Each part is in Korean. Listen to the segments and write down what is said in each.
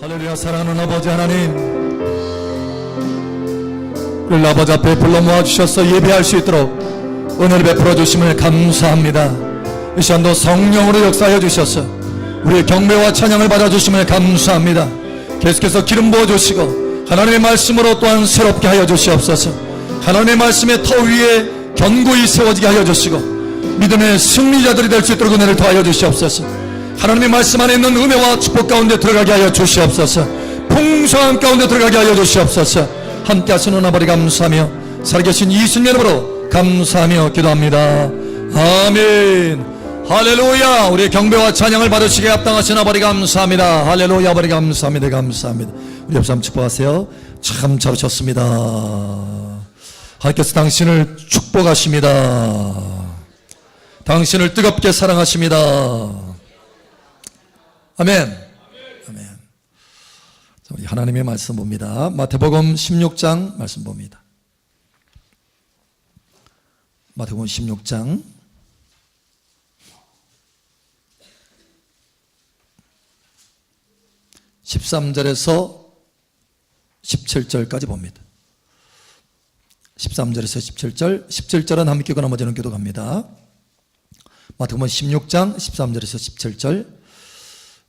할렐루야. 사랑하는 아버지 하나님, 우리 아버지 앞에 불러 모아주셔서 예배할 수 있도록 은혜를 베풀어 주심을 감사합니다. 이 시간도 성령으로 역사하여 주셔서 우리의 경배와 찬양을 받아주심을 감사합니다. 계속해서 기름 부어주시고 하나님의 말씀으로 또한 새롭게 하여 주시옵소서. 하나님의 말씀의 터 위에 견고히 세워지게 하여 주시고 믿음의 승리자들이 될 수 있도록 은혜를 더하여 주시옵소서. 하나님의 말씀 안에 있는 은혜와 축복 가운데 들어가게 하여 주시옵소서. 풍성한 가운데 들어가게 하여 주시옵소서. 함께 하시는 아버지 감사하며 살아계신 예수님 이름으로 감사하며 기도합니다. 아멘. 할렐루야. 우리의 경배와 찬양을 받으시게 합당하신 아버지 감사합니다. 할렐루야. 아버지 감사합니다. 감사합니다. 우리 옆사람 축복하세요. 참 잘하셨습니다. 하나님께서 당신을 축복하십니다. 당신을 뜨겁게 사랑하십니다. 아멘. 아멘. 자, 우리 하나님의 말씀 봅니다. 마태복음 16장 말씀 봅니다. 마태복음 16장 13절에서 17절까지 봅니다. 13절에서 17절, 17절은 함께 읽고 나머지는 기도 갑니다. 마태복음 16장 13절에서 17절.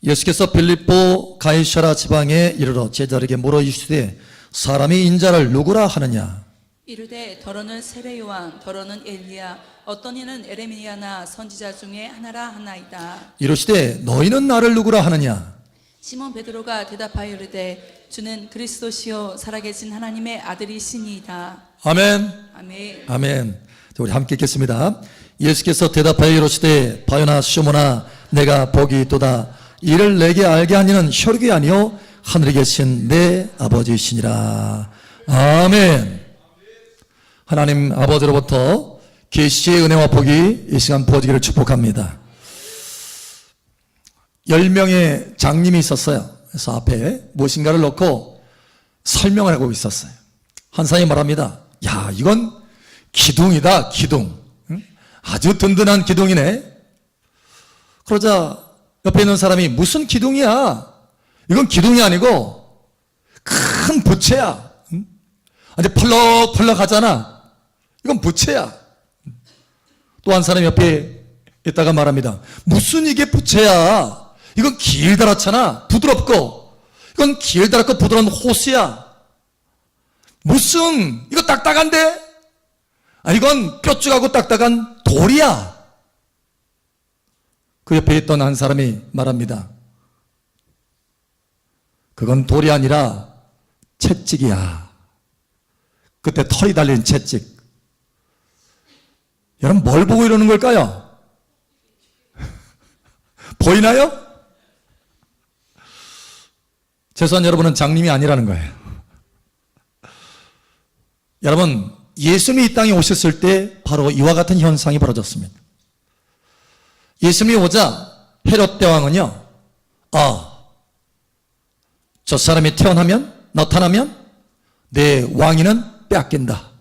예수께서 빌립보 가이사랴 지방에 이르러 제자들에게 물어 이르시되 사람이 인자를 누구라 하느냐? 이르되 더러는 세례 요한, 더러는 엘리야, 어떤 이는 에레미야나 선지자 중에 하나라 하나이다. 이르시되 너희는 나를 누구라 하느냐? 시몬 베드로가 대답하여 이르되 주는 그리스도시요 살아계신 하나님의 아들이시니이다. 아멘. 아멘. 아멘. 자, 우리 함께 읽겠습니다. 예수께서 대답하여 이르시되 바요나 시몬아 내가 복이 있도다. 이를 내게 알게 하니는 혈육이 아니요 하늘에 계신 내 아버지시니라. 아멘. 하나님 아버지로부터 계시의 은혜와 복이 이 시간 부어지기를 축복합니다. 10명의 장님이 있었어요. 그래서 앞에 무엇인가를 놓고 설명을 하고 있었어요. 한 사람이 말합니다. 야, 이건 기둥이다, 기둥. 아주 든든한 기둥이네. 그러자 옆에 있는 사람이 무슨 기둥이야? 이건 기둥이 아니고 큰 부채야. 아주 펄럭펄럭 하잖아. 이건 부채야. 또 한 사람이 옆에 있다가 말합니다. 무슨 이게 부채야? 이건 길다랗잖아. 부드럽고. 이건 길다랗고 부드러운 호수야. 무슨 이거 딱딱한데? 아, 이건 뾰족하고 딱딱한 돌이야. 그 옆에 있던 한 사람이 말합니다. 그건 돌이 아니라 채찍이야. 그때 털이 달린 채찍. 여러분 뭘 보고 이러는 걸까요? 보이나요? 죄송한 여러분은 장님이 아니라는 거예요. 여러분 예수님이 이 땅에 오셨을 때 바로 이와 같은 현상이 벌어졌습니다. 예수님이 오자 헤롯 대왕은요, 저 사람이 나타나면 내 왕위는 빼앗긴다.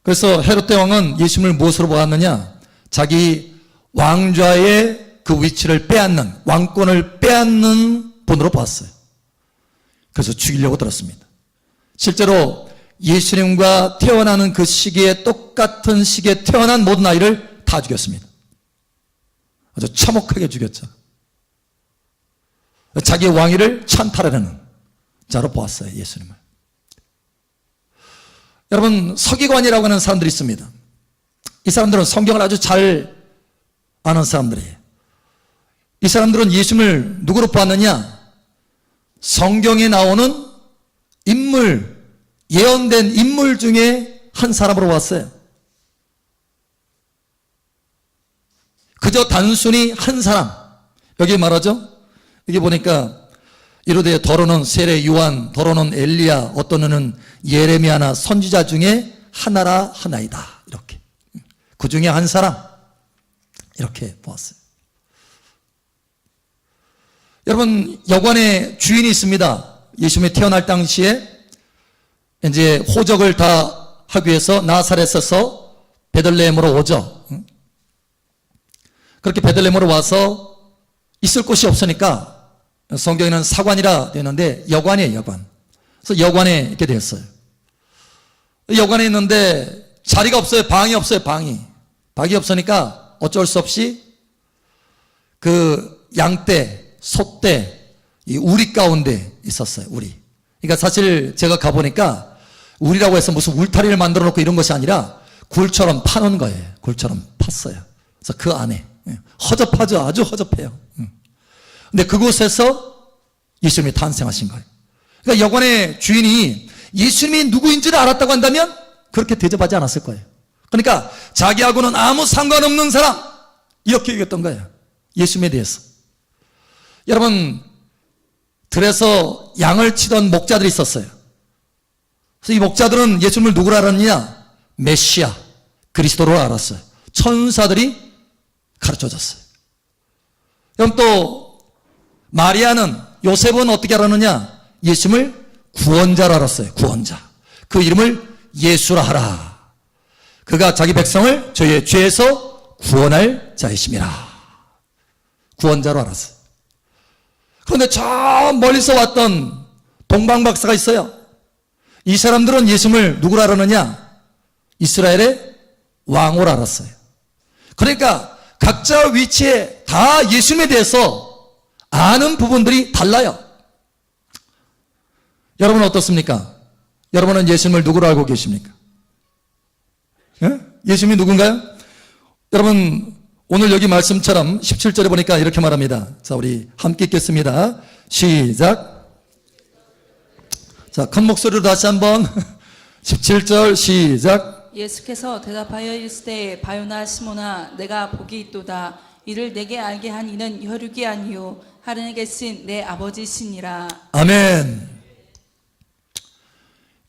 그래서 헤롯 대왕은 예수님을 무엇으로 보았느냐? 자기 왕좌의 그 위치를 빼앗는, 왕권을 빼앗는 분으로 보았어요. 그래서 죽이려고 들었습니다. 실제로 예수님과 태어나는 그 시기에 똑같은 시기에 태어난 모든 아이를 다 죽였습니다. 아주 참혹하게 죽였죠. 자기 왕위를 찬탈하려는 자로 보았어요, 예수님을. 여러분, 서기관이라고 하는 사람들이 있습니다. 이 사람들은 성경을 아주 잘 아는 사람들이에요. 이 사람들은 예수님을 누구로 보았느냐? 성경에 나오는 인물, 예언된 인물 중에 한 사람으로 봤어요. 그저 단순히 한 사람. 여기 말하죠? 여기 보니까 이르되 더러는 세례 요한, 더러는 엘리야, 어떤 이는 예레미야나 선지자 중에 하나라 하나이다. 이렇게. 그 중에 한 사람. 이렇게 보았어요. 여러분, 여관에 주인이 있습니다. 예수님이 태어날 당시에 이제 호적을 다 하기 위해서 나사렛에서 베들레헴으로 오죠. 그렇게 베들레헴으로 와서 있을 곳이 없으니까 성경에는 사관이라 되는데 여관이에요, 여관. 그래서 여관에 있게 되었어요. 여관에 있는데 자리가 없어요. 방이 없어요, 방이. 방이 없으니까 어쩔 수 없이 그 양떼, 소떼, 이 우리 가운데 있었어요, 우리. 그러니까 사실 제가 가보니까 우리라고 해서 무슨 울타리를 만들어 놓고 이런 것이 아니라 굴처럼 파놓은 거예요. 굴처럼 팠어요. 그래서 그 안에. 허접하죠. 아주 허접해요. 근데 그곳에서 예수님이 탄생하신 거예요. 그러니까 여관의 주인이 예수님이 누구인지를 알았다고 한다면 그렇게 대접하지 않았을 거예요. 그러니까 자기하고는 아무 상관없는 사람 이렇게 얘기했던 거예요. 예수님에 대해서. 여러분, 들에서 양을 치던 목자들이 있었어요. 그래서 이 목자들은 예수님을 누구로 알았느냐? 메시아, 그리스도로 알았어요. 천사들이 가르쳐줬어요. 그럼 또 마리아는, 요셉은 어떻게 알았느냐? 예수님을 구원자로 알았어요. 구원자. 그 이름을 예수라 하라. 그가 자기 백성을 저희의 죄에서 구원할 자이심이라. 구원자로 알았어요. 그런데 저 멀리서 왔던 동방박사가 있어요. 이 사람들은 예수님을 누구로 알았느냐? 이스라엘의 왕으로 알았어요. 그러니까 각자 위치에 다 예수님에 대해서 아는 부분들이 달라요. 여러분은 어떻습니까? 여러분은 예수님을 누구로 알고 계십니까? 예? 예수님이 누군가요? 여러분, 오늘 여기 말씀처럼 17절에 보니까 이렇게 말합니다. 자, 우리 함께 읽겠습니다. 시작. 자, 큰 목소리로 다시 한번 17절 시작. 예수께서 대답하여 이르시되 바요나 시몬아 내가 복이 있도다. 이를 내게 알게 한 이는 혈육이 아니요 하늘에 계신 내 아버지시니라. 아멘.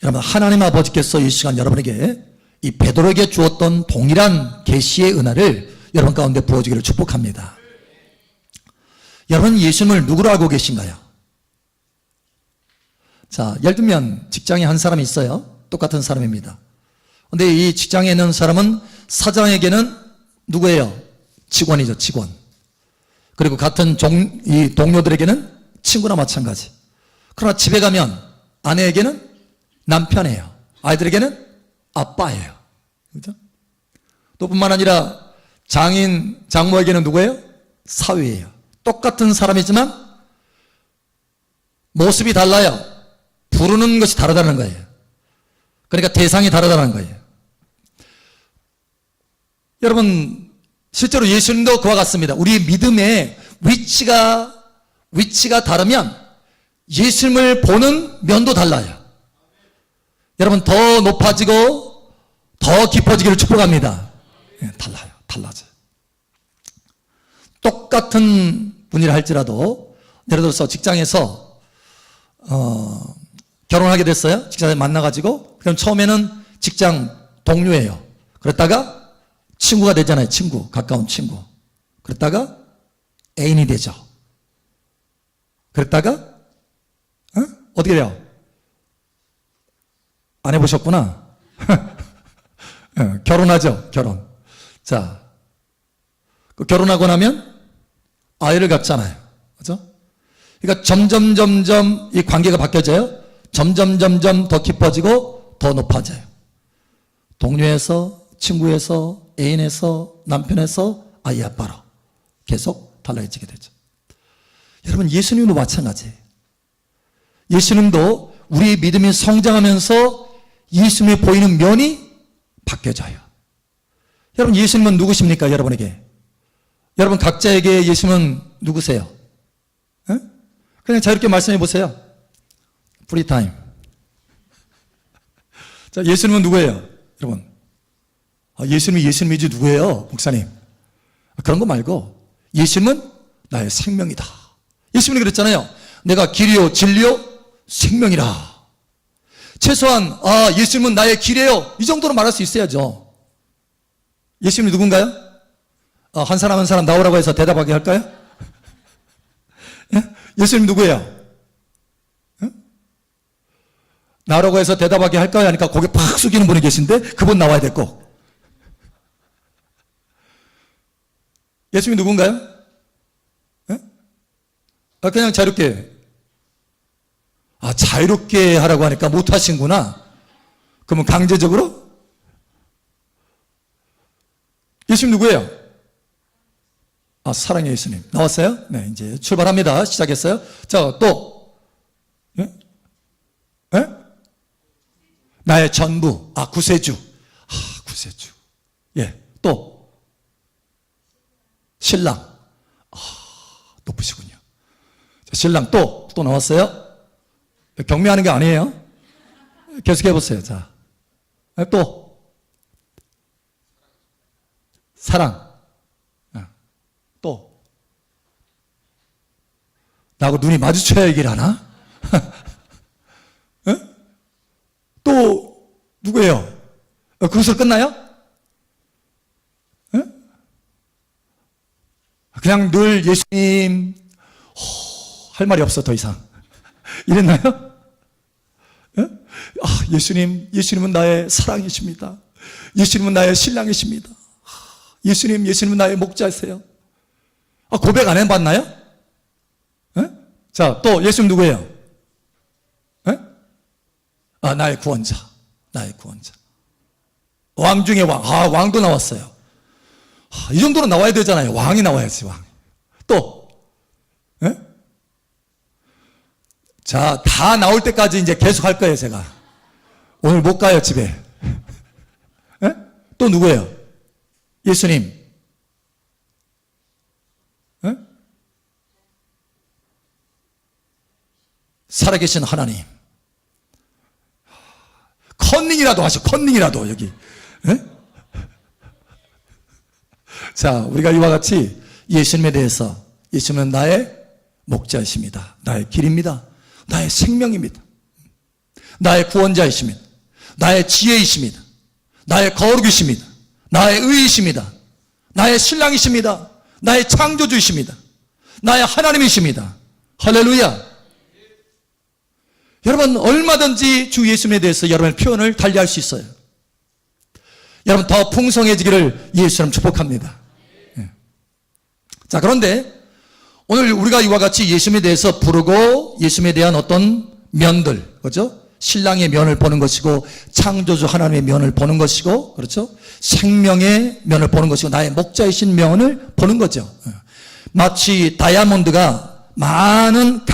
여러분, 하나님 아버지께서 이 시간 여러분에게 이 베드로에게 주었던 동일한 계시의 은혜를 여러분 가운데 부어주기를 축복합니다. 여러분, 예수님을 누구로 알고 계신가요? 자, 예를 들면 직장에 한 사람이 있어요. 똑같은 사람입니다. 근데 이 직장에 있는 사람은 사장에게는 누구예요? 직원이죠, 직원. 그리고 같은 이 동료들에게는 친구나 마찬가지. 그러나 집에 가면 아내에게는 남편이에요. 아이들에게는 아빠예요. 그죠? 또 뿐만 아니라 장인, 장모에게는 누구예요? 사위예요. 똑같은 사람이지만 모습이 달라요. 부르는 것이 다르다는 거예요. 그러니까 대상이 다르다는 거예요. 여러분, 실제로 예수님도 그와 같습니다. 우리의 믿음의 위치가 다르면 예수님을 보는 면도 달라요. 여러분, 더 높아지고 더 깊어지기를 축복합니다. 달라져요. 똑같은 분이라 할지라도 예를 들어서 직장에서 결혼하게 됐어요. 직장에 만나가지고 그럼 처음에는 직장 동료예요. 그랬다가 친구가 되잖아요. 친구, 가까운 친구. 그랬다가 애인이 되죠. 그랬다가 어떻게 돼요? 안 해보셨구나. 결혼하죠. 결혼. 자, 그 결혼하고 나면 아이를 갖잖아요. 그죠? 그러니까 점점 이 관계가 바뀌어져요. 점점 더 깊어지고 더 높아져요. 동료에서, 친구에서, 애인에서, 남편에서, 아이 아빠로 계속 달라지게 되죠. 여러분, 예수님도 마찬가지예요. 예수님도 우리의 믿음이 성장하면서 예수님이 보이는 면이 바뀌어져요. 여러분, 예수님은 누구십니까? 여러분에게. 여러분 각자에게 예수님은 누구세요? 에? 그냥 자유롭게 말씀해 보세요. 프리타임. 자, 예수님은 누구예요? 여러분. 예수님이 예수님이지 누구예요? 목사님. 그런 거 말고 예수님은 나의 생명이다. 예수님이 그랬잖아요. 내가 길이요 진리요 생명이라. 최소한 예수님은 나의 길이에요. 이 정도로 말할 수 있어야죠. 예수님이 누군가요? 한 사람 한 사람 나오라고 해서 대답하게 할까요? 예? 예수님 누구예요? 예? 나오라고 해서 대답하게 할까요? 하니까 고개 팍 숙이는 분이 계신데 그분 나와야 될 꼭. 예수님이 누군가요? 예? 그냥 자유롭게. 자유롭게 하라고 하니까 못 하신구나. 그러면 강제적으로? 예수님 누구예요? 사랑의 예수님. 나왔어요? 네, 이제 출발합니다. 시작했어요. 자, 또. 예? 예? 나의 전부. 구세주. 구세주. 예, 또. 신랑. 높으시군요. 자, 신랑 또 나왔어요? 경매하는 게 아니에요. 계속 해보세요. 자, 또. 사랑. 또. 나하고 눈이 마주쳐야 얘기를 하나? 또, 누구예요? 그것으로 끝나요? 그냥 늘 예수님, 할 말이 없어, 더 이상. 이랬나요? 예수님은 나의 사랑이십니다. 예수님은 나의 신랑이십니다. 예수님은 나의 목자세요. 고백 안 해봤나요? 자, 또 예수님 누구예요? 나의 구원자. 왕 중에 왕. 왕도 나왔어요. 이 정도로 나와야 되잖아요. 왕이 나와야지, 왕. 또. 자, 다 나올 때까지 이제 계속 할 거예요, 제가. 오늘 못 가요, 집에. 또 누구예요? 예수님. 살아계신 하나님. 컨닝이라도 하시오, 컨닝이라도, 여기. 자, 우리가 이와 같이 예수님에 대해서, 예수님은 나의 목자이십니다. 나의 길입니다. 나의 생명입니다. 나의 구원자이십니다. 나의 지혜이십니다. 나의 거룩이십니다. 나의 의이십니다. 나의 신랑이십니다. 나의 창조주이십니다. 나의 하나님이십니다. 할렐루야. 여러분, 얼마든지 주 예수님에 대해서 여러분의 표현을 달리할 수 있어요. 여러분, 더 풍성해지기를 예수님 축복합니다. 자, 그런데 오늘 우리가 이와 같이 예수님에 대해서 부르고 예수님에 대한 어떤 면들, 그렇죠? 신랑의 면을 보는 것이고 창조주 하나님의 면을 보는 것이고, 그렇죠? 생명의 면을 보는 것이고 나의 목자이신 면을 보는 거죠. 마치 다이아몬드가 많은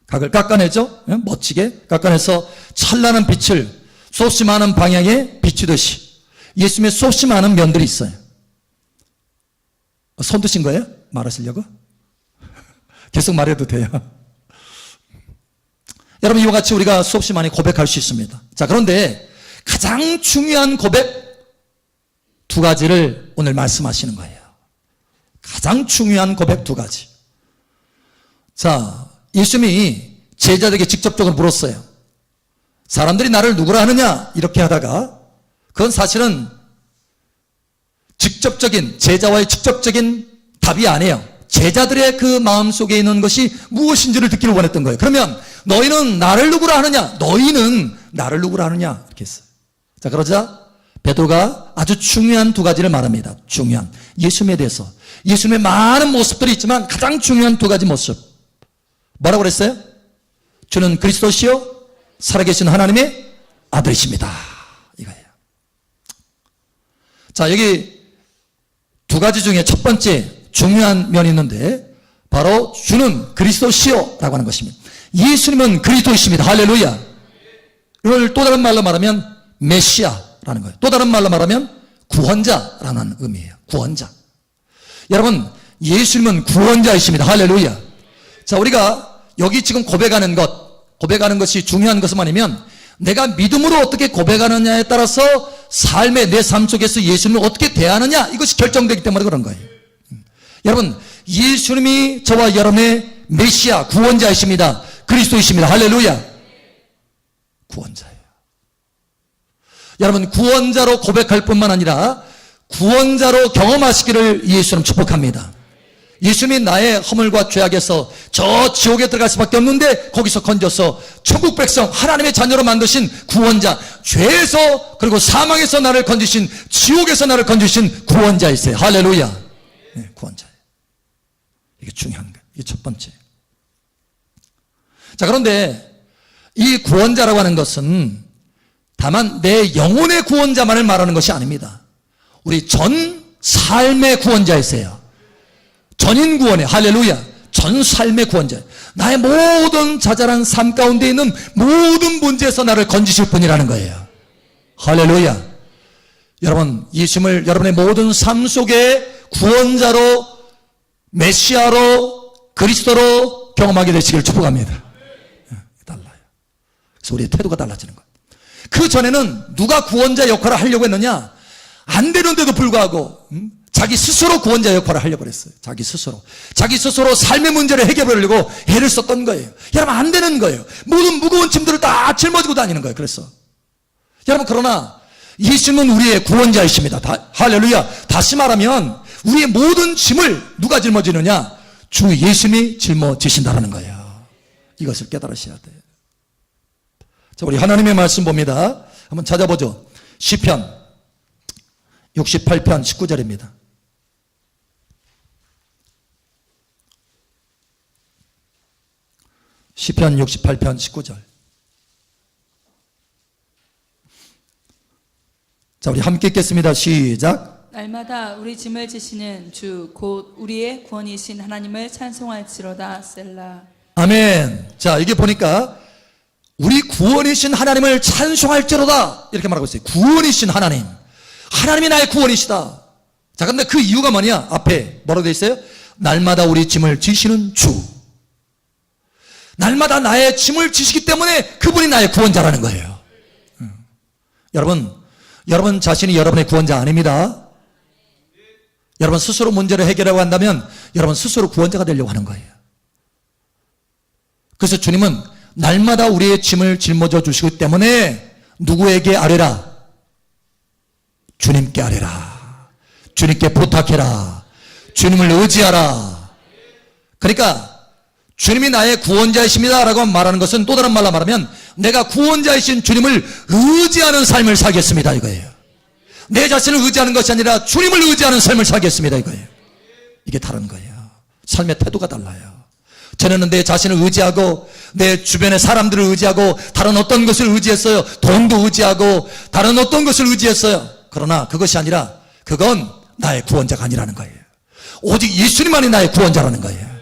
각을 깎아내죠. 멋지게 깎아내서 찬란한 빛을 쏟지 많은 방향에 비추듯이 예수님의 쏟지 많은 면들이 있어요. 손 드신 거예요? 말하시려고? 계속 말해도 돼요. 여러분, 이와 같이 우리가 수없이 많이 고백할 수 있습니다. 자, 그런데 가장 중요한 고백 두 가지를 오늘 말씀하시는 거예요. 가장 중요한 고백 두 가지. 자, 예수님이 제자들에게 직접적으로 물었어요. 사람들이 나를 누구라 하느냐? 이렇게 하다가 그건 사실은 직접적인, 제자와의 직접적인 답이 아니에요. 제자들의 그 마음속에 있는 것이 무엇인지를 듣기를 원했던 거예요. 그러면 너희는 나를 누구라 하느냐? 너희는 나를 누구라 하느냐? 이렇게 했어요. 자, 그러자 베드로가 아주 중요한 두 가지를 말합니다. 중요한 예수님에 대해서. 예수님의 많은 모습들이 있지만 가장 중요한 두 가지 모습. 뭐라고 그랬어요? 주는 그리스도시요 살아계신 하나님의 아들이십니다. 이거예요. 자, 여기 두 가지 중에 첫 번째 중요한 면이 있는데 바로 주는 그리스도시요 라고 하는 것입니다. 예수님은 그리스도이십니다. 할렐루야. 이걸 또 다른 말로 말하면 메시아라는 거예요. 또 다른 말로 말하면 구원자라는 의미예요. 구원자. 여러분, 예수님은 구원자이십니다. 할렐루야. 자, 우리가 여기 지금 고백하는 것이 중요한 것은 아니면 내가 믿음으로 어떻게 고백하느냐에 따라서 삶의 내 삶 속에서 예수님을 어떻게 대하느냐, 이것이 결정되기 때문에 그런 거예요. 여러분, 예수님이 저와 여러분의 메시아, 구원자이십니다. 그리스도이십니다. 할렐루야. 구원자예요. 여러분, 구원자로 고백할 뿐만 아니라 구원자로 경험하시기를 예수님 축복합니다. 예수님이 나의 허물과 죄악에서 저 지옥에 들어갈 수밖에 없는데 거기서 건져서 천국 백성 하나님의 자녀로 만드신 구원자, 죄에서 그리고 사망에서 나를 건지신, 지옥에서 나를 건지신 구원자이세요. 할렐루야. 네, 구원자예요. 이게 중요한 거예요. 이게 첫 번째. 자, 그런데 이 구원자라고 하는 것은 다만 내 영혼의 구원자만을 말하는 것이 아닙니다. 우리 전 삶의 구원자이세요. 전인 구원의 할렐루야. 전 삶의 구원자. 나의 모든 자잘한 삶 가운데 있는 모든 문제에서 나를 건지실 분이라는 거예요. 할렐루야. 여러분, 예수님을 여러분의 모든 삶 속에 구원자로, 메시아로, 그리스도로 경험하게 되시길 축복합니다. 달라요. 그래서 우리의 태도가 달라지는 거예요. 그 전에는 누가 구원자 역할을 하려고 했느냐? 안 되는데도 불구하고 자기 스스로 구원자 역할을 하려고 그랬어요. 자기 스스로 삶의 문제를 해결하려고 애를 썼던 거예요. 여러분, 안 되는 거예요. 모든 무거운 짐들을 다 짊어지고 다니는 거예요. 그래서 여러분, 그러나 예수님은 우리의 구원자이십니다. 할렐루야. 다시 말하면 우리의 모든 짐을 누가 짊어지느냐? 주 예수님이 짊어지신다는 거예요. 이것을 깨달으셔야 돼요. 자, 우리 하나님의 말씀 봅니다. 한번 찾아보죠. 시편 68편 19절입니다. 시편 68편 19절. 자, 우리 함께 읽겠습니다. 시작. 날마다 우리 짐을 지시는 주 곧 우리의 구원이신 하나님을 찬송할지로다. 셀라. 아멘. 자, 이게 보니까 우리 구원이신 하나님을 찬송할지로다 이렇게 말하고 있어요. 구원이신 하나님. 하나님이 나의 구원이시다. 자, 근데 그 이유가 뭐냐? 앞에 뭐라고 되어 있어요? 날마다 우리 짐을 지시는 주. 날마다 나의 짐을 지시기 때문에 그분이 나의 구원자라는 거예요. 여러분 자신이 여러분의 구원자 아닙니다. 여러분 스스로 문제를 해결하려고 한다면 여러분 스스로 구원자가 되려고 하는 거예요. 그래서 주님은 날마다 우리의 짐을 짊어져 주시기 때문에 누구에게 아뢰라? 주님께 아뢰라. 주님께 부탁해라. 주님을 의지하라. 그러니까 주님이 나의 구원자이십니다 라고 말하는 것은 또 다른 말로 말하면 내가 구원자이신 주님을 의지하는 삶을 살겠습니다 이거예요. 내 자신을 의지하는 것이 아니라 주님을 의지하는 삶을 살겠습니다 이거예요. 이게 다른 거예요. 삶의 태도가 달라요. 전에는 내 자신을 의지하고 내 주변의 사람들을 의지하고 다른 어떤 것을 의지했어요. 돈도 의지하고 다른 어떤 것을 의지했어요. 그러나 그것이 아니라 그건 나의 구원자가 아니라는 거예요. 오직 예수님만이 나의 구원자라는 거예요.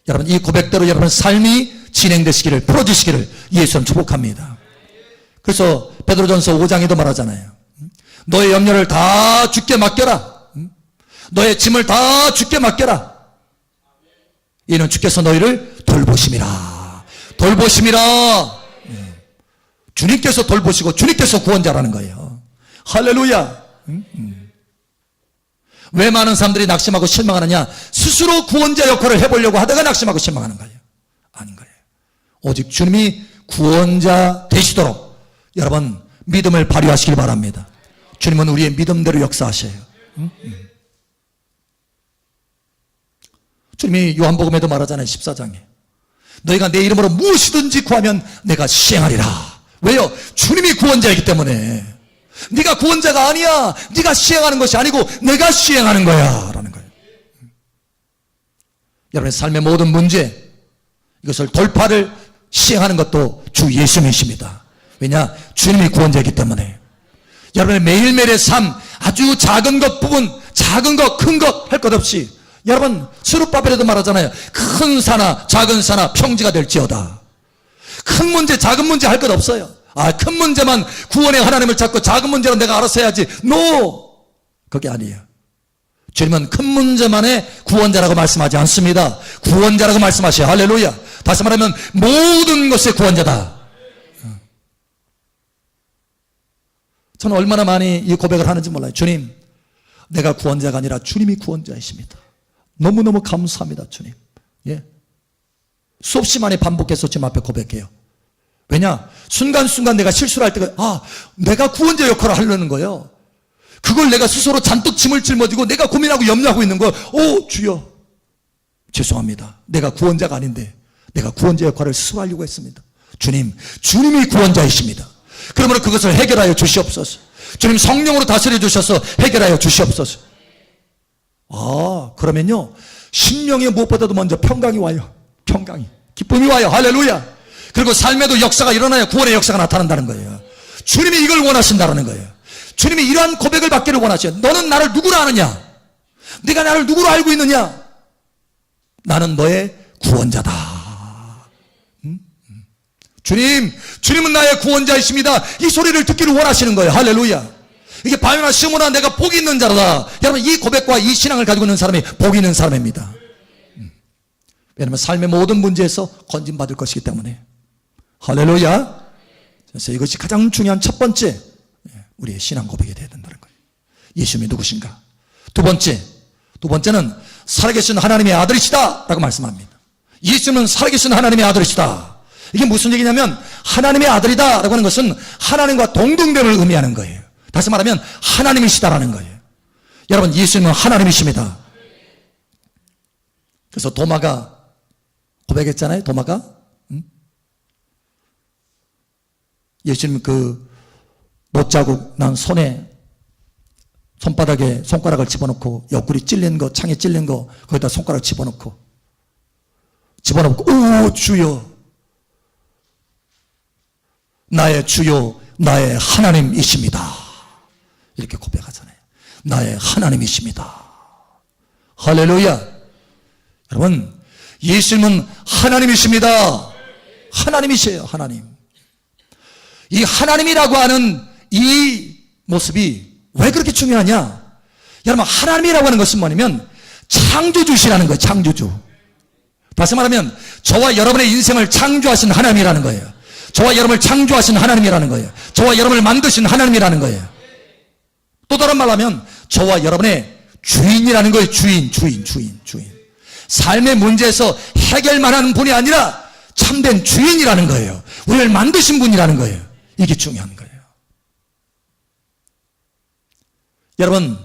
여러분, 이 고백대로 여러분 삶이 진행되시기를, 풀어지시기를 예수님 축복합니다. 그래서 베드로전서 5장에도 말하잖아요. 너의 염려를 다 주께 맡겨라. 너의 짐을 다 주께 맡겨라. 이는 주께서 너희를 돌보심이라. 돌보심이라. 주님께서 돌보시고 주님께서 구원자라는 거예요. 할렐루야. 왜 많은 사람들이 낙심하고 실망하느냐? 스스로 구원자 역할을 해보려고 하다가 낙심하고 실망하는 거예요. 아닌 거예요. 오직 주님이 구원자 되시도록 여러분 믿음을 발휘하시길 바랍니다. 주님은 우리의 믿음대로 역사하셔요. 주님이 요한복음에도 말하잖아요. 14장에 너희가 내 이름으로 무엇이든지 구하면 내가 시행하리라. 왜요? 주님이 구원자이기 때문에. 네가 구원자가 아니야. 네가 시행하는 것이 아니고 내가 시행하는 거야 라는 거예요. 여러분의 삶의 모든 문제 이것을 돌파를 시행하는 것도 주 예수님이십니다. 왜냐? 주님이 구원자이기 때문에. 여러분의 매일매일의 삶 아주 작은 것 부분 작은 것 큰 것 할 것 없이 여러분 스룹바벨에도 말하잖아요. 큰 사나 작은 사나 평지가 될지어다. 큰 문제 작은 문제 할 것 없어요. 큰 문제만 구원의 하나님을 찾고 작은 문제는 내가 알아서 해야지. No! 그게 아니에요. 주님은 큰 문제만의 구원자라고 말씀하지 않습니다. 구원자라고 말씀하셔요. 할렐루야. 다시 말하면 모든 것의 구원자다. 저는 얼마나 많이 이 고백을 하는지 몰라요. 주님, 내가 구원자가 아니라 주님이 구원자이십니다. 너무너무 감사합니다, 주님. 예. 수없이 많이 반복해서 지금 앞에 고백해요. 왜냐? 순간순간 내가 실수를 할 때가 내가 구원자 역할을 하려는 거예요. 그걸 내가 스스로 잔뜩 짐을 짊어지고 내가 고민하고 염려하고 있는 거예요. 주여 죄송합니다. 내가 구원자가 아닌데 내가 구원자 역할을 스스로 하려고 했습니다. 주님이 구원자이십니다. 그러므로 그것을 해결하여 주시옵소서. 주님 성령으로 다스려 주셔서 해결하여 주시옵소서. 그러면요 심령에 무엇보다도 먼저 평강이 와요. 평강이. 기쁨이 와요. 할렐루야. 그리고 삶에도 역사가 일어나야 구원의 역사가 나타난다는 거예요. 주님이 이걸 원하신다는 거예요. 주님이 이러한 고백을 받기를 원하셔요. 너는 나를 누구로 아느냐? 네가 나를 누구로 알고 있느냐? 나는 너의 구원자다. 주님은 나의 구원자이십니다. 이 소리를 듣기를 원하시는 거예요. 할렐루야. 이게 바요나 시므나 내가 복이 있는 자로다. 여러분, 이 고백과 이 신앙을 가지고 있는 사람이 복이 있는 사람입니다. 왜냐하면 삶의 모든 문제에서 건진받을 것이기 때문에. 할렐루야. 그래서 이것이 가장 중요한 첫 번째 우리의 신앙 고백이 되어야 된다는 거예요. 예수님이 누구신가? 두 번째는 살아계신 하나님의 아들이시다 라고 말씀합니다. 예수님은 살아계신 하나님의 아들이시다. 이게 무슨 얘기냐면 하나님의 아들이다 라고 하는 것은 하나님과 동등됨을 의미하는 거예요. 다시 말하면 하나님이시다라는 거예요. 여러분, 예수님은 하나님이십니다. 그래서 도마가 고백했잖아요. 도마가 예수님 그 못자국 난 손바닥에 손가락을 집어넣고 옆구리 찔린 거, 창에 찔린 거 거기다 손가락 집어넣고 오 주여, 나의 주여, 나의 하나님이십니다. 이렇게 고백하잖아요. 나의 하나님이십니다. 할렐루야. 여러분, 예수님은 하나님이십니다. 하나님이세요. 하나님. 이 하나님이라고 하는 이 모습이 왜 그렇게 중요하냐? 여러분, 하나님이라고 하는 것은 뭐냐면 창조주시라는 거예요. 창조주. 다시 말하면 저와 여러분의 인생을 창조하신 하나님이라는 거예요. 저와 여러분을 창조하신 하나님이라는 거예요. 저와 여러분을 만드신 하나님이라는 거예요. 또 다른 말로 하면 저와 여러분의 주인이라는 거예요. 주인. 삶의 문제에서 해결만 하는 분이 아니라 참된 주인이라는 거예요. 우리를 만드신 분이라는 거예요. 이게 중요한 거예요. 여러분,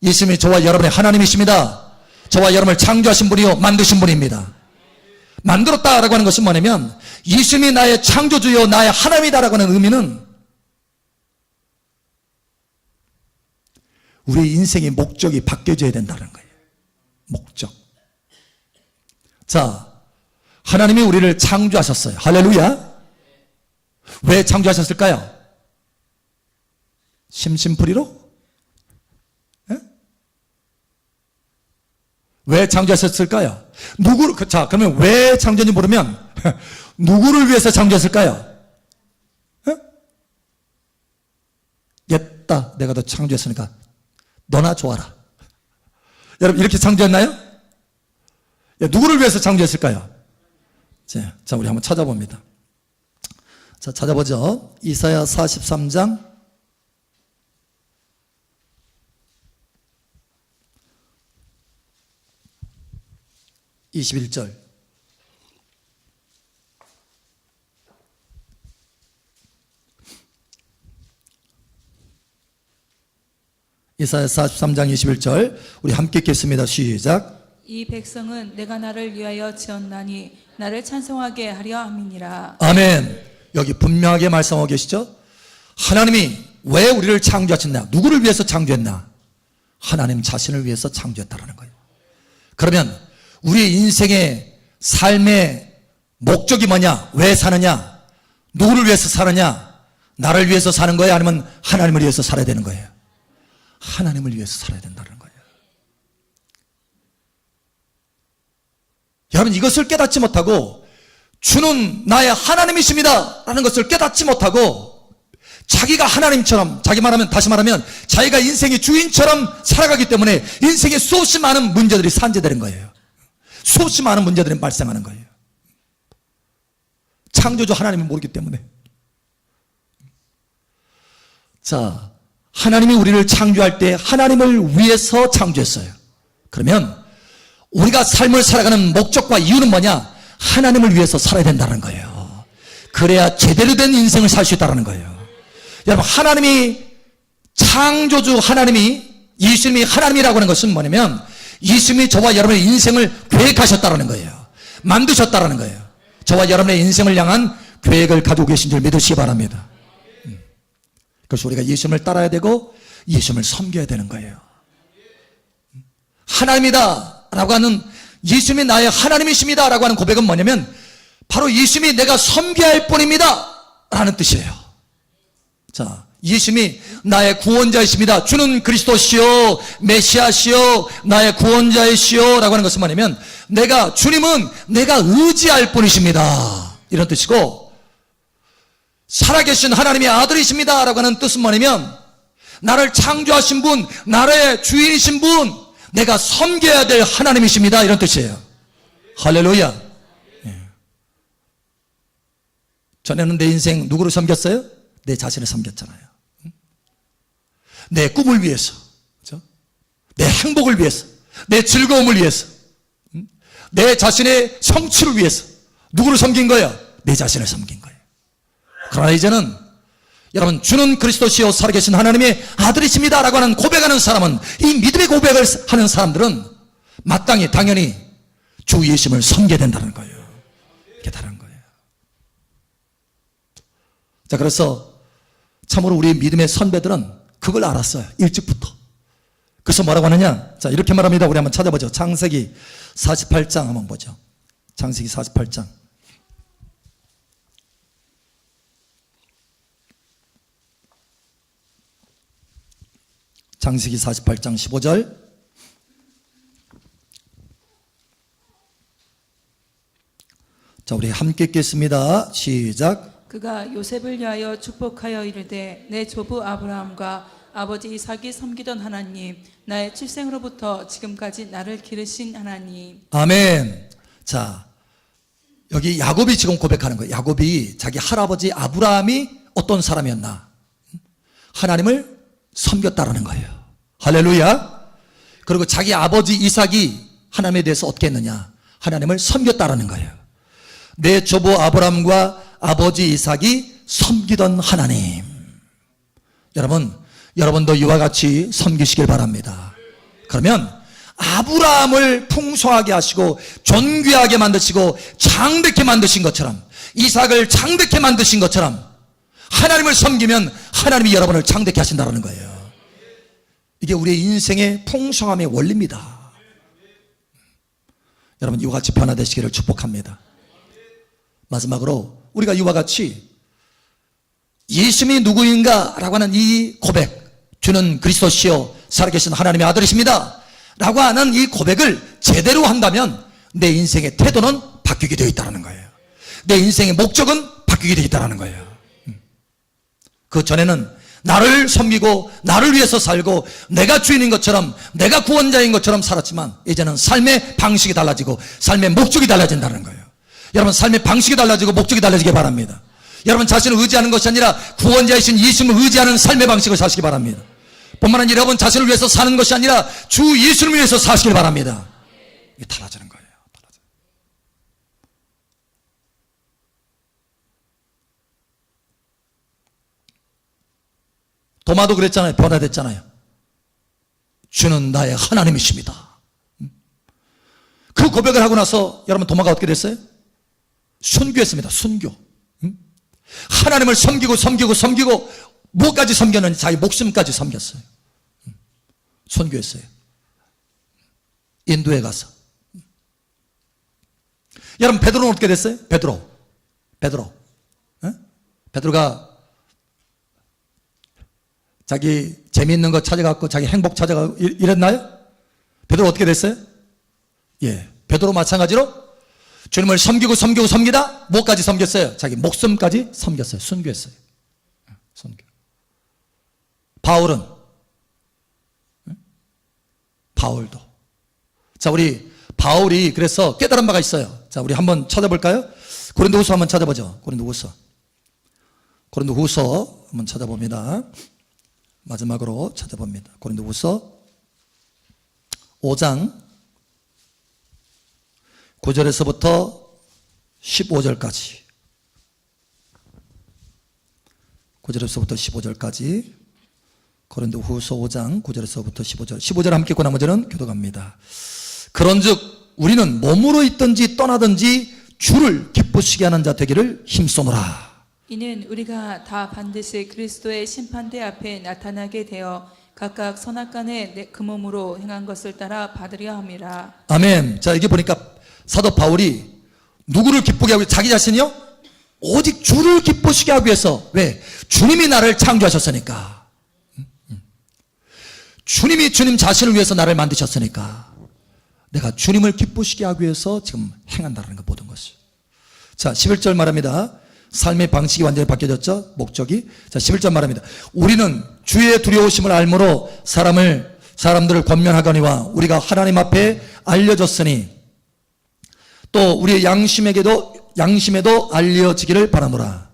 예수님이 저와 여러분의 하나님이십니다. 저와 여러분을 창조하신 분이요, 만드신 분입니다. 만들었다라고 하는 것은 뭐냐면 예수님이 나의 창조주요, 나의 하나님이다라고 하는 의미는 우리의 인생의 목적이 바뀌어져야 된다는 거예요. 목적. 자, 하나님이 우리를 창조하셨어요. 할렐루야. 왜 창조하셨을까요? 심심풀이로? 왜 창조하셨을까요? 자, 그러면 왜 창조했는지 모르면 누구를 위해서 창조했을까요? 옛다, 내가 너 창조했으니까 너나 좋아라. 여러분, 이렇게 창조했나요? 누구를 위해서 창조했을까요? 자, 우리 한번 찾아봅니다. 자, 찾아보죠. 이사야 43장 21절. 이사야 43장 21절 우리 함께 읽겠습니다. 시작. 이 백성은 내가 나를 위하여 지었나니 나를 찬송하게 하려 함이니라. 아멘. 여기 분명하게 말씀하고 계시죠? 하나님이 왜 우리를 창조하셨냐? 누구를 위해서 창조했나? 하나님 자신을 위해서 창조했다는 거예요. 그러면 우리의 인생의 삶의 목적이 뭐냐? 왜 사느냐? 누구를 위해서 사느냐? 나를 위해서 사는 거예요? 아니면 하나님을 위해서 살아야 되는 거예요? 하나님을 위해서 살아야 된다는 거예요. 여러분, 이것을 깨닫지 못하고 주는 나의 하나님이십니다 라는 것을 깨닫지 못하고 자기가 하나님처럼, 다시 말하면 자기가 인생의 주인처럼 살아가기 때문에 인생에 수없이 많은 문제들이 산재되는 거예요. 수없이 많은 문제들이 발생하는 거예요. 창조주 하나님을 모르기 때문에. 자, 하나님이 우리를 창조할 때 하나님을 위해서 창조했어요. 그러면 우리가 삶을 살아가는 목적과 이유는 뭐냐? 하나님을 위해서 살아야 된다는 거예요. 그래야 제대로 된 인생을 살 수 있다는 거예요. 여러분, 하나님이 창조주 하나님이, 예수님이 하나님이라고 하는 것은 뭐냐면 예수님이 저와 여러분의 인생을 계획하셨다는 거예요. 만드셨다는 거예요. 저와 여러분의 인생을 향한 계획을 가지고 계신 줄 믿으시기 바랍니다. 그래서 우리가 예수님을 따라야 되고 예수님을 섬겨야 되는 거예요. 하나님이다 라고 하는 예수님이 나의 하나님이십니다 라고 하는 고백은 뭐냐면 바로 예수님이 내가 섬겨야 할 뿐입니다 라는 뜻이에요. 자, 예수님이 나의 구원자이십니다. 주는 그리스도시요 메시아시요 나의 구원자이시요 라고 하는 것은 뭐냐면 주님은 내가 의지할 뿐이십니다 이런 뜻이고, 살아계신 하나님의 아들이십니다 라고 하는 뜻은 뭐냐면 나를 창조하신 분, 나의 주인이신 분, 내가 섬겨야 될 하나님이십니다 이런 뜻이에요. 할렐루야. 예. 전에는 내 인생 누구를 섬겼어요? 내 자신을 섬겼잖아요. 내 꿈을 위해서, 그렇죠? 내 행복을 위해서, 내 즐거움을 위해서, 내 자신의 성취를 위해서 누구를 섬긴 거예요? 내 자신을 섬긴 거예요. 그러나 이제는 여러분, 주는 그리스도시요 살아계신 하나님의 아들이십니다 라고 하는 고백하는 사람은, 이 믿음의 고백을 하는 사람들은 마땅히 당연히 주 예수님을 섬겨야 된다는 거예요. 이게 다른 거예요. 자, 그래서 참으로 우리 믿음의 선배들은 그걸 알았어요. 일찍부터. 그래서 뭐라고 하느냐? 자, 이렇게 말합니다. 우리 한번 찾아보죠. 창세기 48장 한번 보죠. 창세기 48장. 창세기 48장 15절. 자, 우리 함께 읽겠습니다. 시작. 그가 요셉을 위하여 축복하여 이르되 내 조부 아브라함과 아버지 이삭이 섬기던 하나님, 나의 출생으로부터 지금까지 나를 기르신 하나님. 아멘. 자, 여기 야곱이 지금 고백하는 거예요. 야곱이 자기 할아버지 아브라함이 어떤 사람이었나? 하나님을 섬겼다라는 거예요. 할렐루야. 그리고 자기 아버지 이삭이 하나님에 대해서 어떻게 했느냐? 하나님을 섬겼다라는 거예요. 내 조부 아브라함과 아버지 이삭이 섬기던 하나님. 여러분도 이와 같이 섬기시길 바랍니다. 그러면 아브라함을 풍성하게 하시고 존귀하게 만드시고 장대케 만드신 것처럼, 이삭을 장대케 만드신 것처럼 하나님을 섬기면 하나님이 여러분을 장대케 하신다는 거예요. 이게 우리의 인생의 풍성함의 원리입니다. 여러분, 이와 같이 변화되시기를 축복합니다. 마지막으로 우리가 이와 같이 예수님이 누구인가 라고 하는 이 고백, 주는 그리스도시요 살아계신 하나님의 아들이십니다 라고 하는 이 고백을 제대로 한다면 내 인생의 태도는 바뀌게 되어 있다는 거예요. 내 인생의 목적은 바뀌게 되어 있다는 거예요. 그 전에는 나를 섬기고 나를 위해서 살고 내가 주인인 것처럼, 내가 구원자인 것처럼 살았지만 이제는 삶의 방식이 달라지고 삶의 목적이 달라진다는 거예요. 여러분, 삶의 방식이 달라지고 목적이 달라지기 바랍니다. 여러분 자신을 의지하는 것이 아니라 구원자이신 예수님을 의지하는 삶의 방식을 사시기 바랍니다. 뿐만 아니라 여러분 자신을 위해서 사는 것이 아니라 주 예수님을 위해서 사시길 바랍니다. 이게 달라지는 거예요. 도마도 그랬잖아요. 변화됐잖아요. 주는 나의 하나님이십니다. 그 고백을 하고 나서 여러분 도마가 어떻게 됐어요? 순교했습니다. 순교. 하나님을 섬기고 뭐까지 섬겼는지 자기 목숨까지 섬겼어요. 순교했어요. 인도에 가서. 여러분 베드로는 어떻게 됐어요? 베드로가 자기 재미있는 거 찾아갖고 자기 행복 찾아가고 이랬나요? 베드로 어떻게 됐어요? 예, 베드로 마찬가지로 주님을 섬기다 뭐까지 섬겼어요? 자기 목숨까지 섬겼어요. 순교했어요. 순교. 바울도. 자, 우리 바울이 그래서 깨달은 바가 있어요. 자, 우리 한번 찾아볼까요? 고린도후서 한번 찾아보죠. 고린도후서 한번 찾아봅니다. 마지막으로 찾아봅니다. 고린도후서 5장 9절에서부터 15절까지. 9절에서부터 15절까지. 고린도후서 5장 9절에서부터 15절. 15절 함께 읽고 나머지는 교독합니다. 그런즉 우리는 몸으로 있든지 떠나든지 주를 기쁘시게 하는 자 되기를 힘쓰노라. 이는 우리가 다 반드시 그리스도의 심판대 앞에 나타나게 되어 각각 선악간에 그 몸으로 행한 것을 따라 받으려 함이라. 아멘. 자, 이게 보니까 사도 바울이 누구를 기쁘게 하고 자기 자신이요? 오직 주를 기쁘시게 하기 위해서. 왜? 주님이 나를 창조하셨으니까. 주님이 주님 자신을 위해서 나를 만드셨으니까 내가 주님을 기쁘시게 하기 위해서 지금 행한다는 거 모든 것이. 자, 11절 말합니다. 삶의 방식이 완전히 바뀌어졌죠? 목적이. 자, 11절 말합니다. 우리는 주의 두려우심을 알므로 사람들을 권면하거니와 우리가 하나님 앞에 알려졌으니 또 우리의 양심에도 알려지기를 바라노라.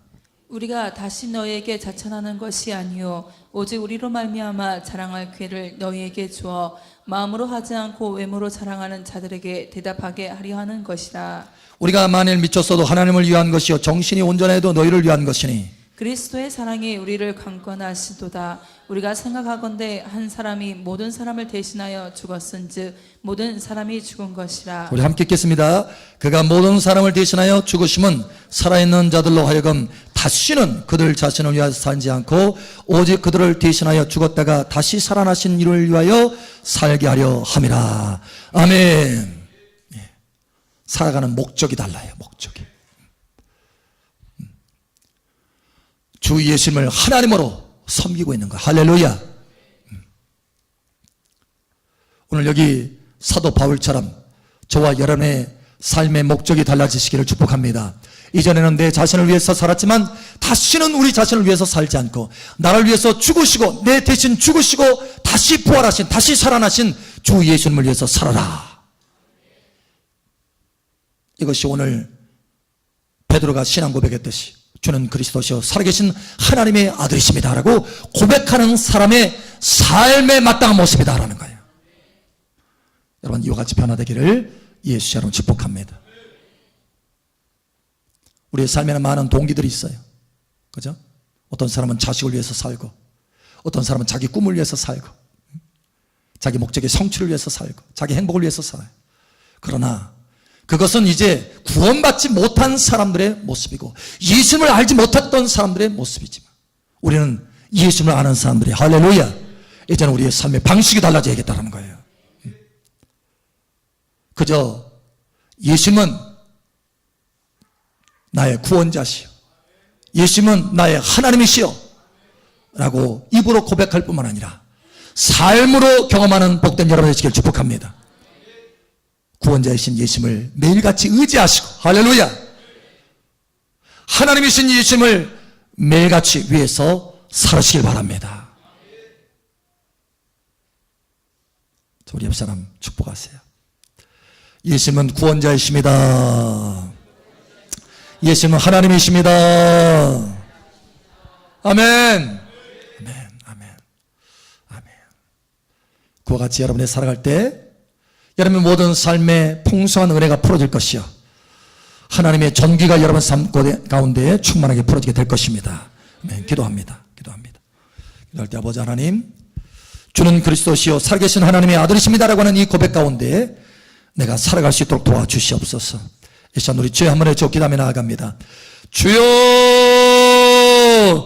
우리가 다시 너희에게 자천하는 것이 아니요 오직 우리로 말미암아 자랑할 기회를 너희에게 주어 마음으로 하지 않고 외모로 자랑하는 자들에게 대답하게 하려 하는 것이라. 우리가 만일 미쳤어도 하나님을 위한 것이요 정신이 온전해도 너희를 위한 것이니 그리스도의 사랑이 우리를 강권하시도다. 우리가 생각하건대 한 사람이 모든 사람을 대신하여 죽었은즉 모든 사람이 죽은 것이라. 우리 함께 읽겠습니다. 그가 모든 사람을 대신하여 죽으심은 살아있는 자들로 하여금 다시는 그들 자신을 위하여 살지 않고 오직 그들을 대신하여 죽었다가 다시 살아나신 이를 위하여 살게 하려 함이라. 아멘. 살아가는 목적이 달라요. 목적이. 주 예수님을 하나님으로 섬기고 있는 거예요. 할렐루야. 오늘 여기 사도 바울처럼 저와 여러분의 삶의 목적이 달라지시기를 축복합니다. 이전에는 내 자신을 위해서 살았지만 다시는 우리 자신을 위해서 살지 않고 나를 위해서 죽으시고 내 대신 죽으시고 다시 부활하신 다시 살아나신 주 예수님을 위해서 살아라. 이것이 오늘 베드로가 신앙 고백했듯이 주는 그리스도시요 살아계신 하나님의 아들이십니다 라고 고백하는 사람의 삶에 마땅한 모습이다 라는 거예요. 여러분 이와 같이 변화되기를 예수 이름으로 축복합니다. 우리의 삶에는 많은 동기들이 있어요. 그죠? 어떤 사람은 자식을 위해서 살고 어떤 사람은 자기 꿈을 위해서 살고 자기 목적의 성취를 위해서 살고 자기 행복을 위해서 살아요. 그러나 그것은 이제 구원받지 못한 사람들의 모습이고 예수님을 알지 못했던 사람들의 모습이지만 우리는 예수님을 아는 사람들이 할렐루야 이제는 우리의 삶의 방식이 달라져야겠다는 거예요. 그저 예수님은 나의 구원자시오 예수님은 나의 하나님이시오 라고 입으로 고백할 뿐만 아니라 삶으로 경험하는 복된 여러분 되시길 축복합니다. 구원자이신 예수님을 매일같이 의지하시고 할렐루야 하나님이신 예수님을 매일같이 위해서 살으시길 바랍니다. 우리 옆 사람 축복하세요. 예수님은 구원자이십니다. 예수님은 하나님이십니다. 아멘. 아멘. 아멘. 아멘. 그와 같이 여러분이 살아갈 때 여러분의 모든 삶에 풍성한 은혜가 풀어질 것이요 하나님의 전기가 여러분 삶 가운데 충만하게 풀어지게 될 것입니다. 아멘. 기도합니다. 기도할 때 아버지 하나님 주는 그리스도시요 살아계신 하나님의 아들이십니다라고 하는 이 고백 가운데 내가 살아갈 수 있도록 도와주시옵소서. 이 시간 우리 주여 한번 외쳐 기도하며 나아갑니다. 주여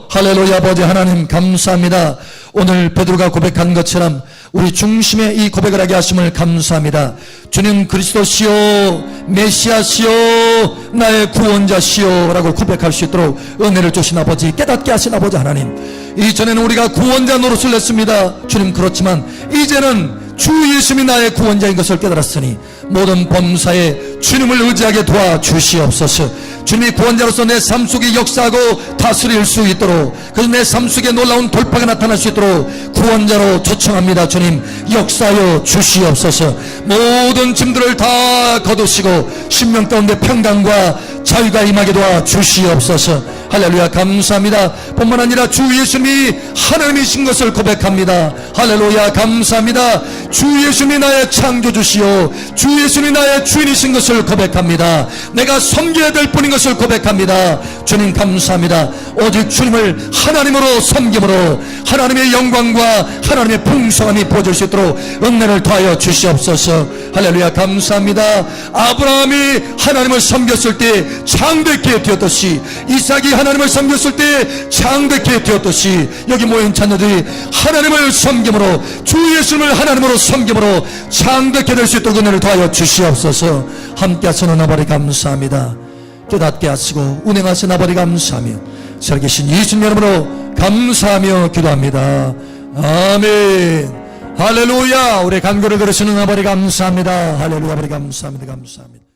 할렐루야. 아버지 하나님 감사합니다. 오늘 베드로가 고백한 것처럼 우리 중심에 이 고백을 하게 하심을 감사합니다. 주님 그리스도시요 메시아시요 나의 구원자시요 라고 고백할 수 있도록 은혜를 주신 아버지 깨닫게 하신 아버지 하나님 이전에는 우리가 구원자 노릇을 했습니다. 주님 그렇지만 이제는 주 예수님이 나의 구원자인 것을 깨달았으니 모든 범사에 주님을 의지하게 도와주시옵소서. 주님이 구원자로서 내 삶 속에 역사하고 다스릴 수 있도록 그래서 내 삶 속에 놀라운 돌파가 나타날 수 있도록 구원자로 초청합니다. 주님 역사하여 주시옵소서. 모든 짐들을 다 거두시고 심령 가운데 평강과 자유가 임하게 도와주시옵소서. 할렐루야 감사합니다. 뿐만 아니라 주 예수님이 하나님이신 것을 고백합니다. 할렐루야 감사합니다. 주 예수님이 나의 창조주시오 주 예수님이 나의 주인이신 것을 고백합니다. 내가 섬겨야 될 분인 것을 고백합니다. 주님 감사합니다. 오직 주님을 하나님으로 섬김으로 하나님의 영광과 하나님의 풍성함이 보여줄 수 있도록 은혜를 더하여 주시옵소서. 할렐루야 감사합니다. 아브라함이 하나님을 섬겼을 때 창대케 되었듯이 이삭이 하나님을 섬겼을 때 창대케 되었듯이 여기 모인 자녀들이 하나님을 섬기 섬김으로 주 예수님을 하나님으로 섬김으로 창백해 될 수 있도록 은혜를 더하여 주시옵소서. 함께 하시는 아버지 감사합니다. 깨닫게 하시고 운행하신 아버지 감사하며 살아계신 예수님 이름으로 감사하며 기도합니다. 아멘. 할렐루야. 우리 간구를 들으시는 아버지 감사합니다. 할렐루야. 아버지 감사합니다. 감사합니다.